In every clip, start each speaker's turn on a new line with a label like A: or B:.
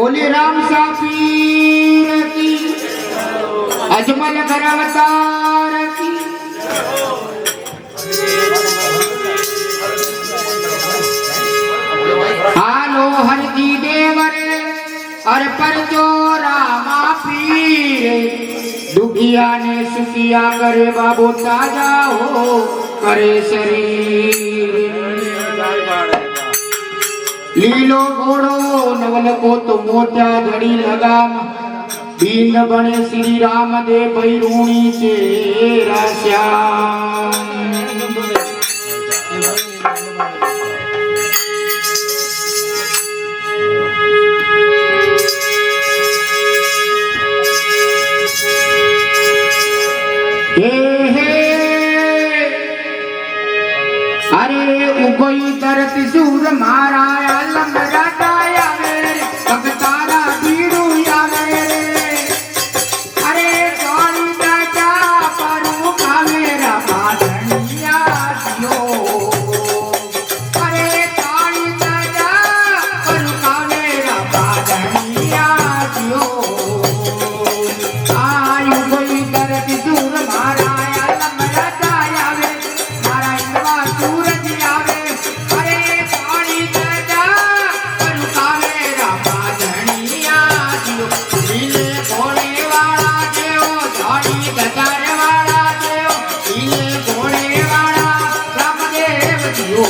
A: बोले राम साफीर की अजमल कर अवतार की। हालो हर जी देवरे हर पर जो रामा पीर दुखिया ने सुखिया करे बाबू ताजा हो करे शरीर। लीलो घोड़ो नवल को तो मोत्या घड़ी लगाम दीन बने श्री राम दे भैरूणी चेरा श्याम। अरे उगोई दर्द सूर मारा आलम राटाया मेरे भगतारा बीड़ू या मेरे। अरे कौन दादा परू का मेरा बाधनिया दियो। अरे कौन दादा परू का मेरा बाधनिया दियो। आयु कोई दर्द सूर मारा आलम राटाया मेरे मारा इंदवा सूरज आवे। अरे पानी दादा परू का मेरा बाधनिया दियो। नीले घोड़े वाला देव झाड़ी गजार वाला देव नीले घोड़े वाला रामदेव दियो।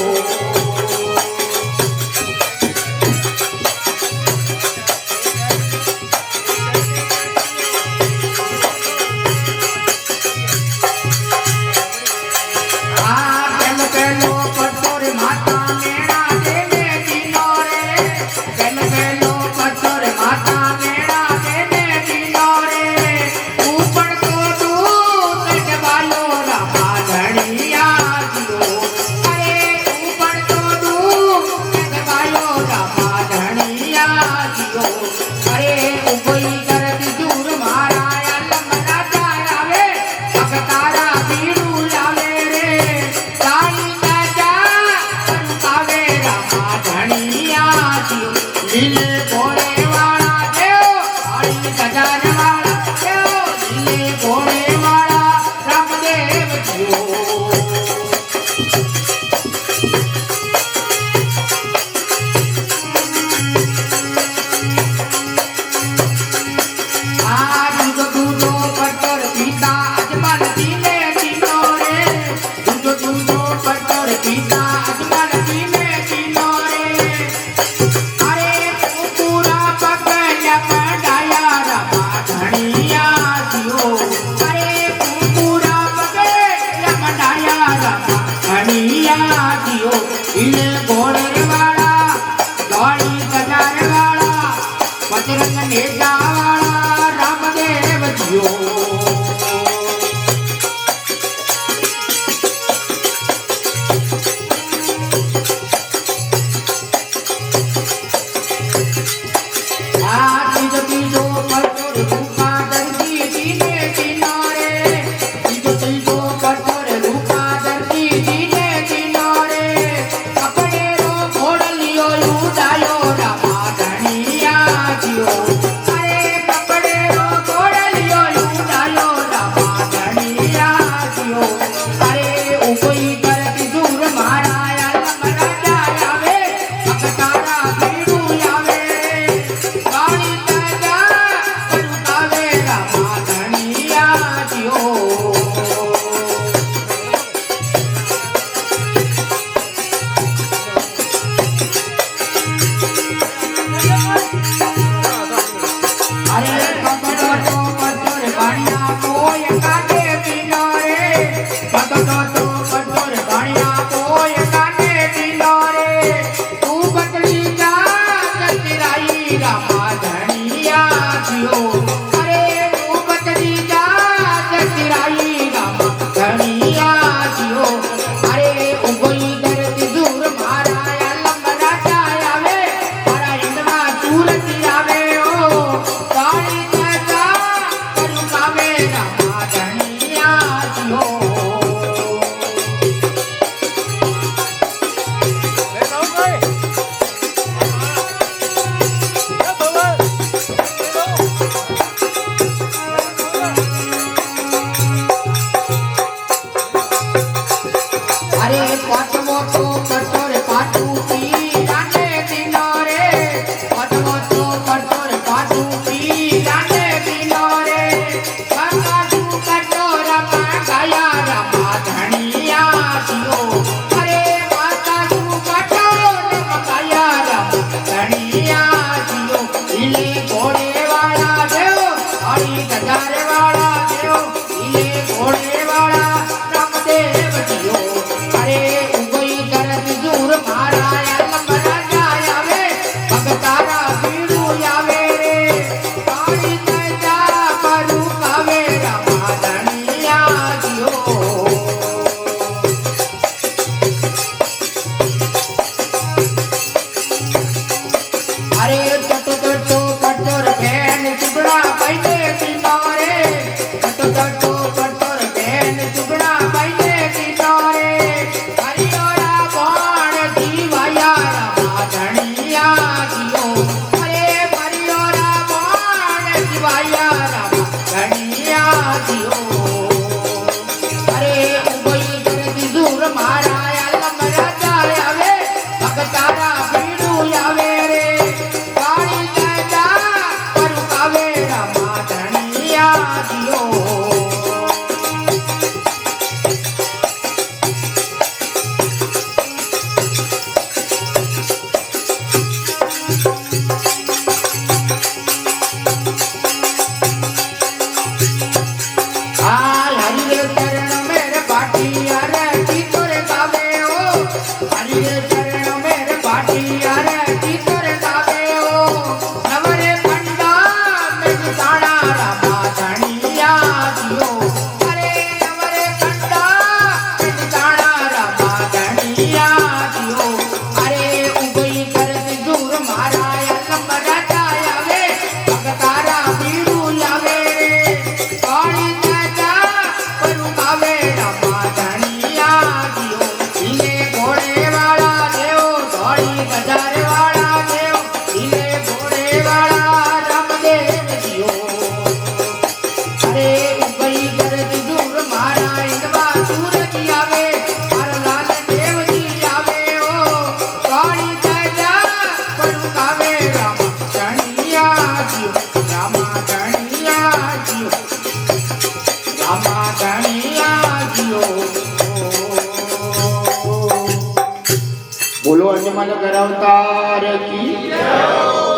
B: બોલો હનુમાન અવતાર કી